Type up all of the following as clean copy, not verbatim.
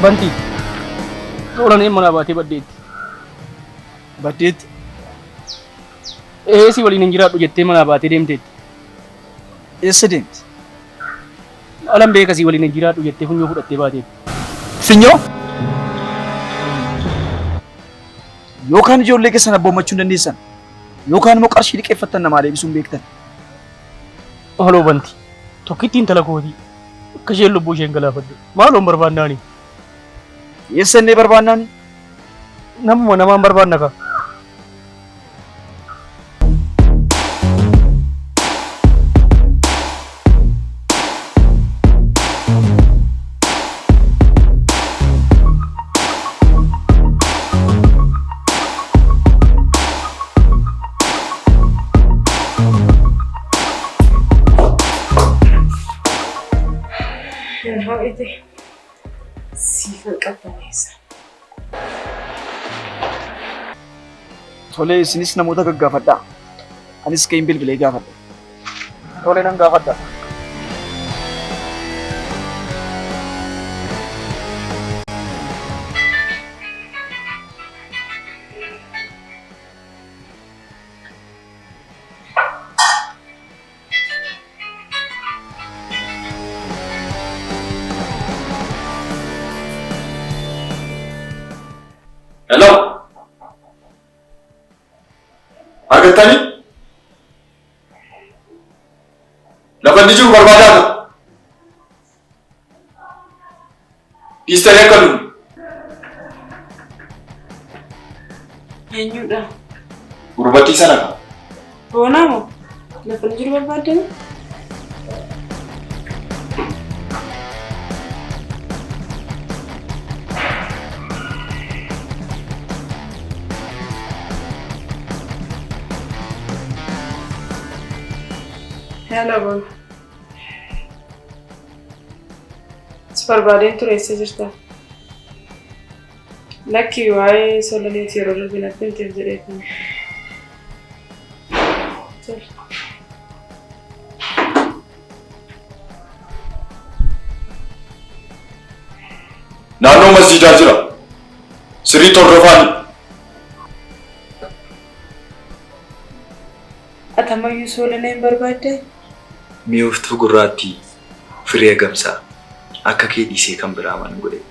Banti. Soolanii mana baatee baddeetti. Baddeetti? Si waliin hin jiraadhu jettee mana baatee deemteetti. Eessa deemti? Alam beeka si waliin hin jiraadhu jettee funyoo fudhattee baateetti. Funyoo? Yookaan ijoollee keessan abboommachuu hin dandeessan? Yookaan immoo qarshii liqeeffattan namaa deebisuu hin beektan? Haaloo banti. Tokkittiin intala kootii. Akka isheen lubbuu isheen galaafadde. Maaloon barbaannaani? Eessa innee barbaannaani? Namuma namaan barbaanna ka. Tolee, isinis namoota gaggaafadhaa. Anis ka'een bilbilee gaafadha. Tolee nan gaafadha. Hello. Argatani? Lafa ni jiru barbaadaa? Dhiistanii akka dhufu. Eenyudha? Gurbattii sana ka? Boonaa moo? Lafa ni jiru barbaadani? Hello, Boon. Barbaadeen ture eessa jirta? Lakkii waa'ee solaniiti yeroo darbinatti himteef jedheetin. Naannoo masjiidaa jira. Sirriitti hordofaa. Atamayyuu solaneen barbaadde? Mi'ooftuu gurraattii firee gamsaa akka kee dhiisee kan biraa mana godhe.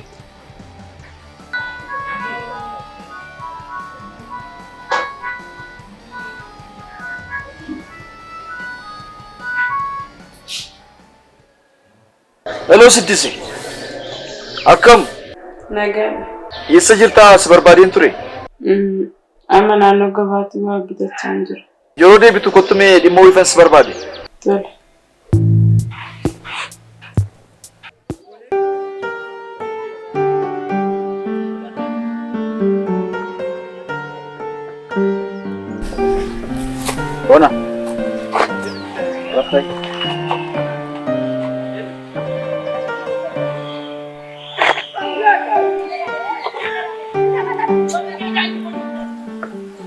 Hello Siddisi. Akkam? Nagaa. Eessa jirtaa si barbaadeen ture? Amma naannoo gabaatti waa bitachaa hin jiru. Yeroo deebitu kottumee dhimma ifan si barbaade. Tole. Bona. Rafai.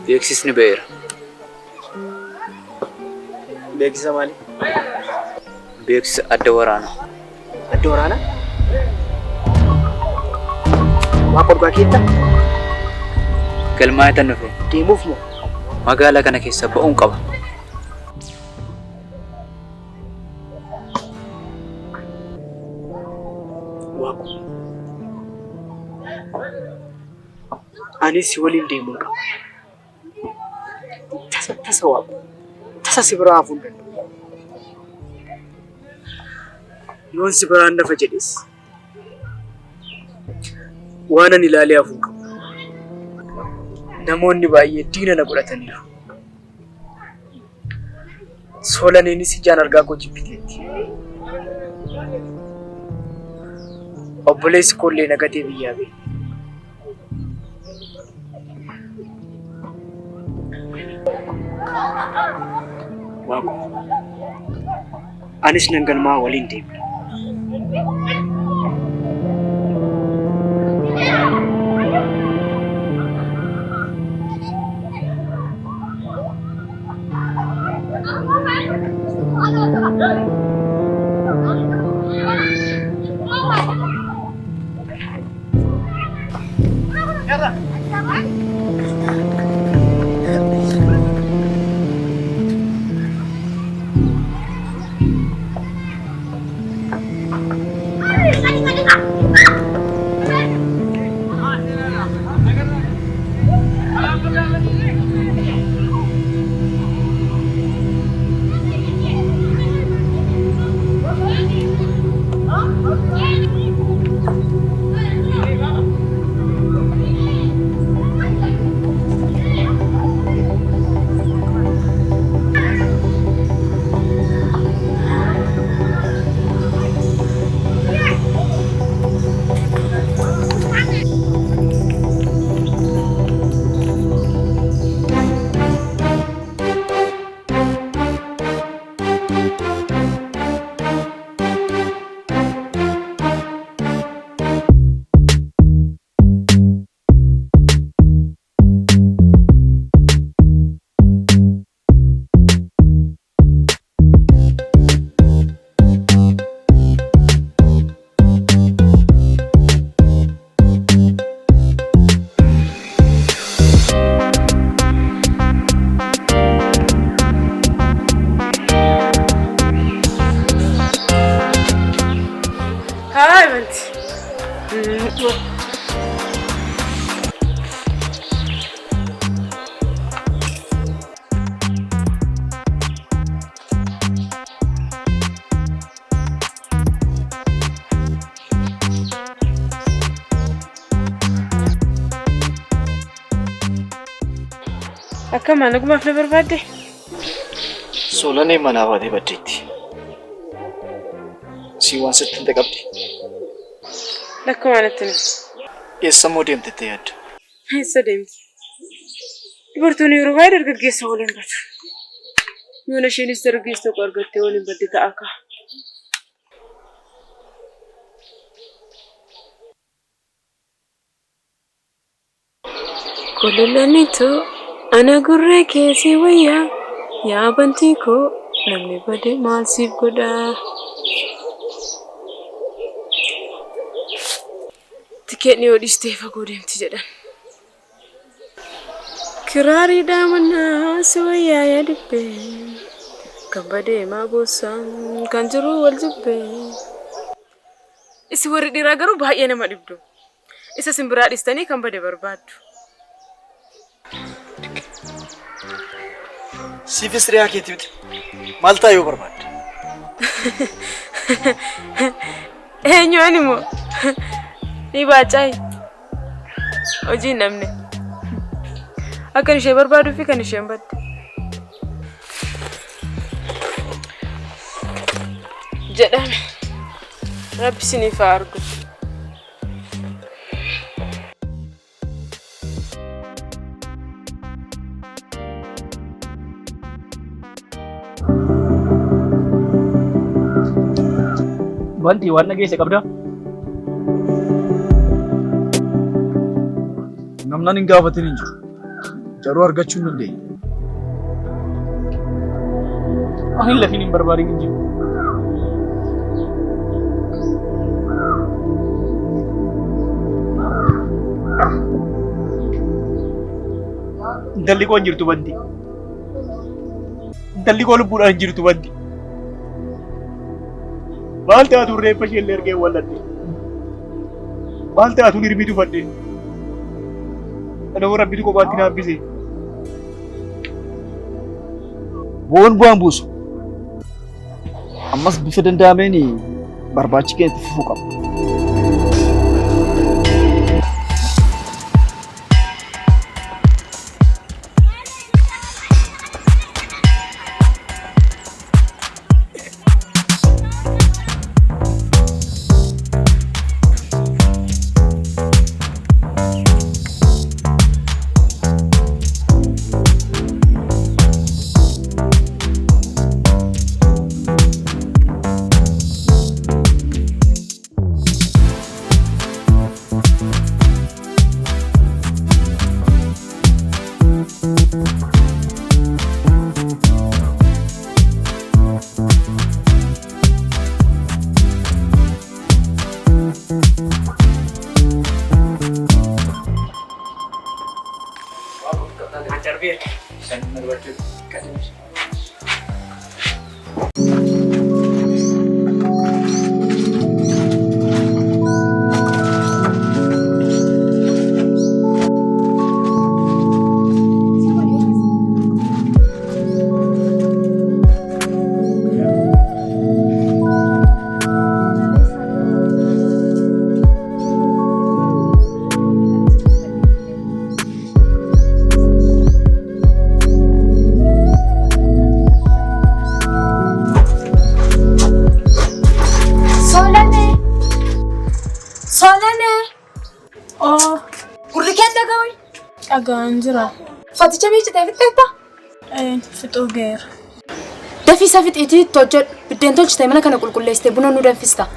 Beeksisni ba'eera. Beeksisa maali? Beeksisa adda waraanaa. Adda waraanaa? Waa qodbaa keetta? Galmaa'ee nufe. Deemuuf moo? Magaalaa kana keessa ba'uun qaba. Waaqu. Anis si waliin deemuu qaba. Tasa waaqu. Tasa si biraa hafuun danda'u. Yoon si biraan nafa jedhes waan ani ilaalee hafuun qabu. Namoonni baay'ee diina na godhataniiru. Solaneenis ijaan argaa koo jibbiteetti. Obboleessi koollee nagatee biyyaa ba'e. Waaqu. Anis nan galmaa waliin deemna. Hi, Banti. Akkam nagumaaf na barbaadde? Solanee manaa baatee baddeetti. Si waan sittin qabdi. Lakkuma anatti natti. Eessammoo deemtettee yaadda? Eessa deemti? Dubartoonni yeroo baay'ee dargaggeessa waliin badu. Yoona isheenis dargaggeessa tokko argattee waliin badde ta'a akka. Kololanitu ana gurree keessi wayyaa yaa bantii koo namni bade maal siif godhaa? Tikeetni yoo dhiistee fagoo deemti jedhan. Kiraarii daamannaa si wayyaa yaa dibbee kan badee maa boosaan kan jiru wal jibbee. Isi warri dhiiraa garuu baay'ee nama dhibdu. Isa simbiraa dhiistanii kan bade barbaaddu. Siifis riyaa keetii miti. Maal ta'a yoo barbaadde? Eenyuun immoo ni baacaayi. Hojii namni. Akkan ishee barbaaduu fi kan isheen badde. Jedhame. Rabbi siniif haa argu. Banti waan dhageesse qabdaa? Namnaan hin gaafatin hin jiru. Jaruu argachuu hin dandeenye. Ani lafiin hin barbaadin hin jiru. Intalli koo hin jirtu Banti. Intalli koo lubbuudhaan hin jirtu Banti. Maal taatu reeffa ishee illee ergee walladhe. Maal taatu hirbii tufadhe. Kanaafuu rabbitu kophaatti na hambise. Bu'uun bu'aan buusu. Ammas bifa danda'ameen barbaachi keenya itti fufuu qaba. Aganjira. Faticha miiccitee fixxeetta? Fixuu geera. Dafii safit itti hojjedhu. Biddeen tolchitee mana kana qulqulleessitee buna nu danfista.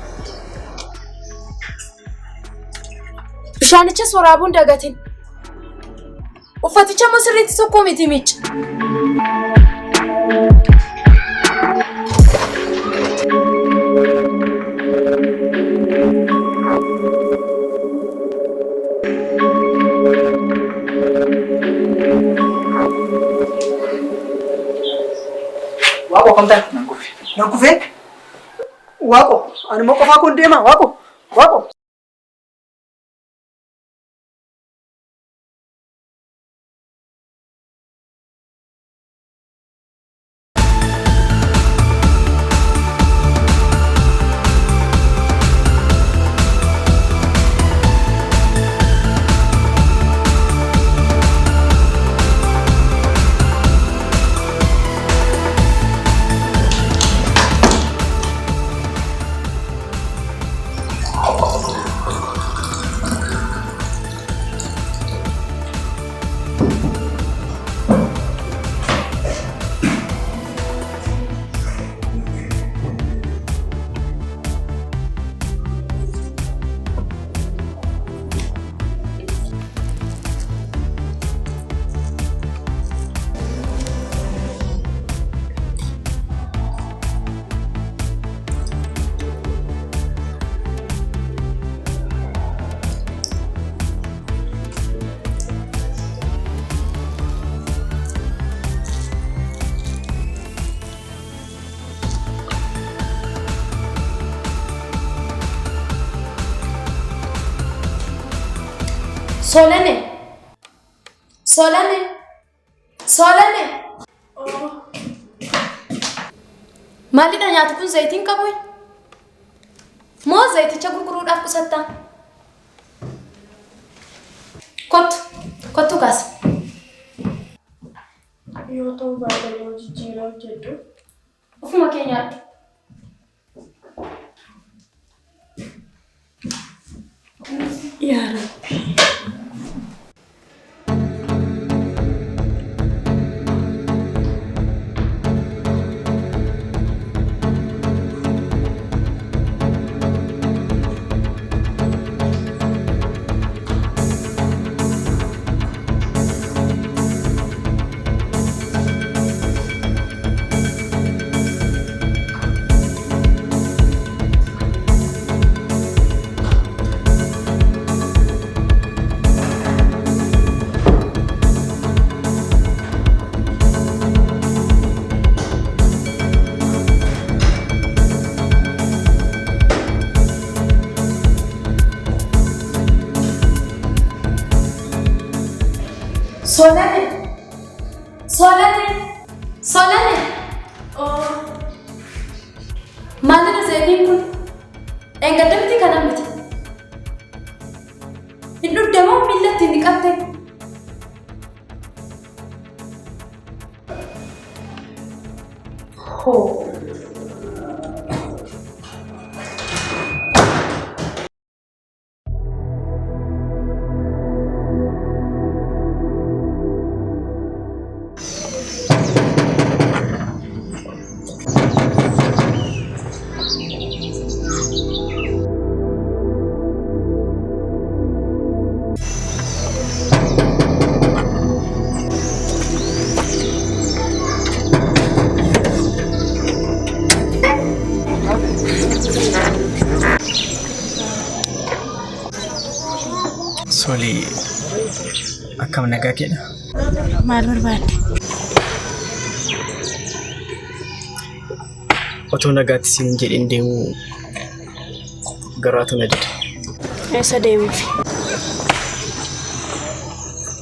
Bishaanicha soraabuun dagatin. Uffaticha masirriitti tokko miti miica. Waaqo kamtaa nan kufee Waaqo ani moo qofaa kun deema Waaqo Solane. Maalidha nyaati kun zayitiin qabu? Moo zayiticha gurguruudhaaf qusatta? Kottu kaas. Yoo ta'u baay'ee yoo jijjiirraa jedhu. Ufuma keenyaatti. Yaa Rabbi. Solane. Maalidha zayitiin kun? Engadda miti kana miti. Hin dhudhamoo miillatti ni qabte. Soli akkam nagaa keedha. Maal barbaadde? Otoo nagaatti siin jedhin deemuu garaatu na dide. Eessa deemuuf?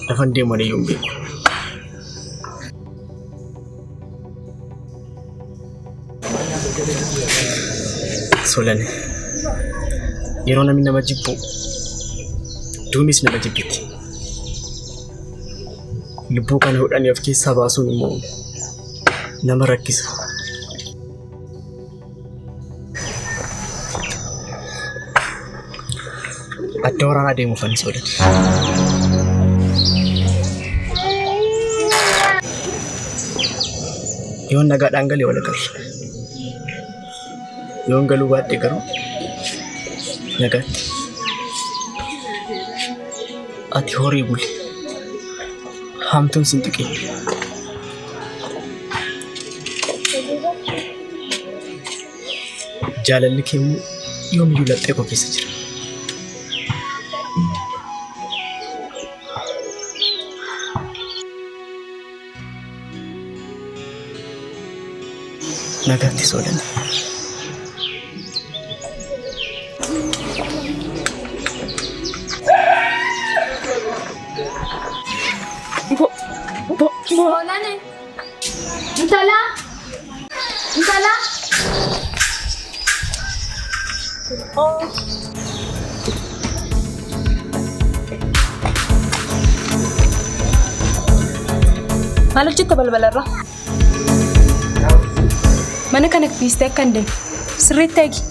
Lafan deemu iyyuu hin beeku. Solane yeroo namni nama jibbu duunis nama jibbiti. Lubbuu kana hodhanii of keessaa baasuun immoo nama rakkisa. Adda waraanaa deemuuf ani soodate. yoon nagaadhaan galee wal agarra. Yoon galuu baadhee garuu nagaatti. Ati horii buli. Hamtuun sin tuqee. Jaalalli keemmoo yoomiyyuu laphee koo keessa jira. Nagaatti Soolani. Soolani. Intala. Maal hojjetta balbalarra? Mana kana fiistee akka hin deemne sirriitti eegi.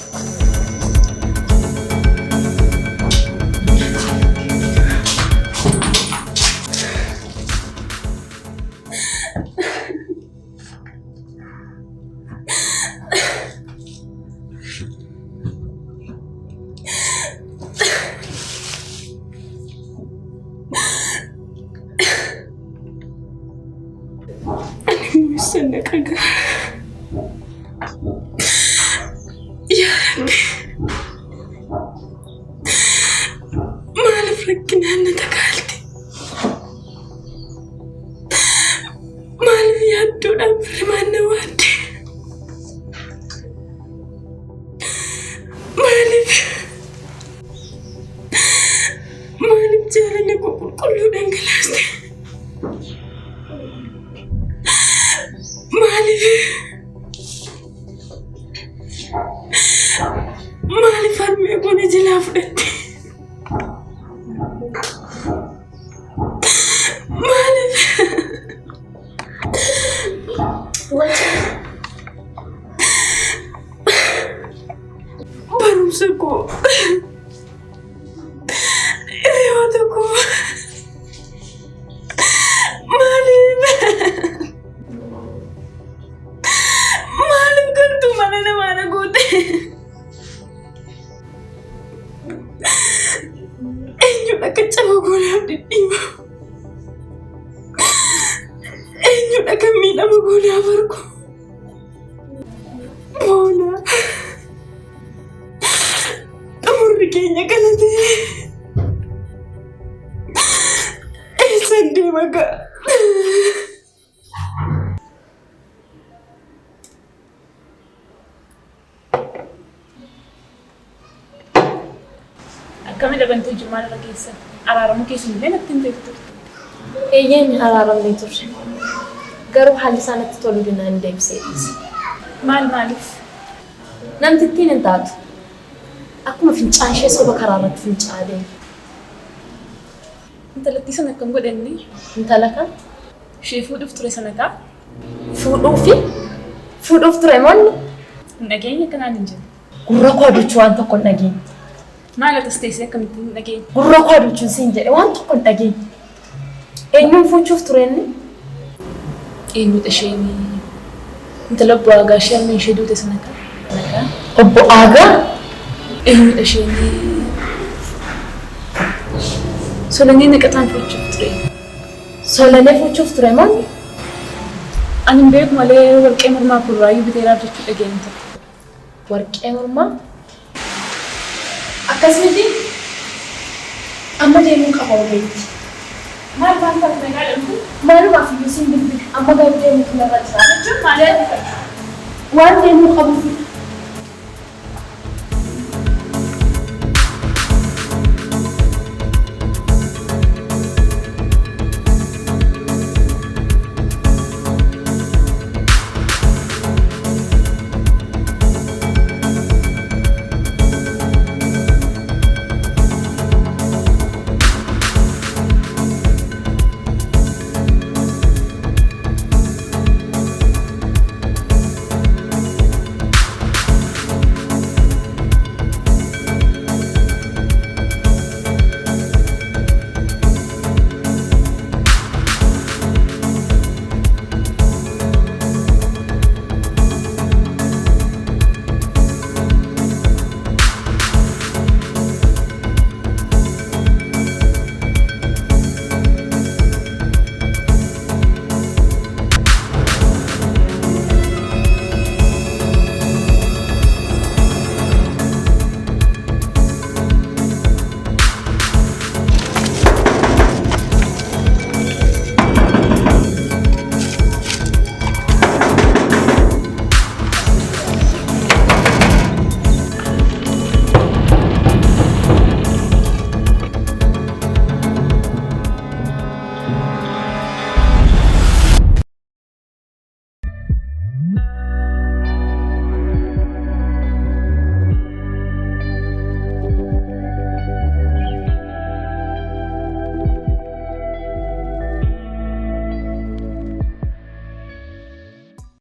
Senekaga. Ya Rabbi. Maaf rakkinaan na takaalti. Maaf yaadduudhaan firmaan na waadde. Maaliif jaalala koo qulqulluu dhangalaaste. Maaliif harmee kun ijilaa fudhatte? Maaliif? Barumsa koo, hiriyoota koo, maaliif galtuu mana namaa na goote? Eenyudha qaccaba goonaaf dhidhiiba? Eenyudha kan miidhama goonaaf argu? Boona xumurri keenya kana ta'e eessan deema ga'a? Kami dabantu jumaala irra keessa araaramu keessumaa illee natti hin beektu. Eeyyeen araaramnee turre. Garuu haalli isaa natti toluu dinaan deebisee dhiise. Maaliif? Namtittiin hin taatu. Akkuma fincaan ishee soba karaa irratti fincaa'aa deema. Intalattii sana akkam godhanne? Intala kam? Ishee fuudhuuf ture sana ta'a? Fuudhuuf ture moonni? Hin dhageenye akkanaan hin jiru. Gurra koo aduuchuu waan tokko hin dhageenye. Maal atas teessee akkamitti hin dhageenye? Gurra koo aduuchuun siin jedhe waan tokko hin dhageenye. Eenyuun fuuchuuf ture inni? Eenyudha isheen? Intala obbo Aagaa ishee amma ishee duute sana ta'a? Obbo Aagaa? Eenyudha isheen? Solanee naqataan fuuchuuf ture. Solanee fuuchuuf ture moonni? Ani hin beeku malee warqee mormaa kurraayyuu biteeraaf jechuu dhageenye ture. Warqee mormaa? Akkasumatti amma deemuu qaba ogeetti. Maal taatu nagaa dhabdu? Maalumaaf iyyuu siin bilbila amma garuu deemuu kanarra jira jechuun maal yaadda? Waan deemuu qabuuf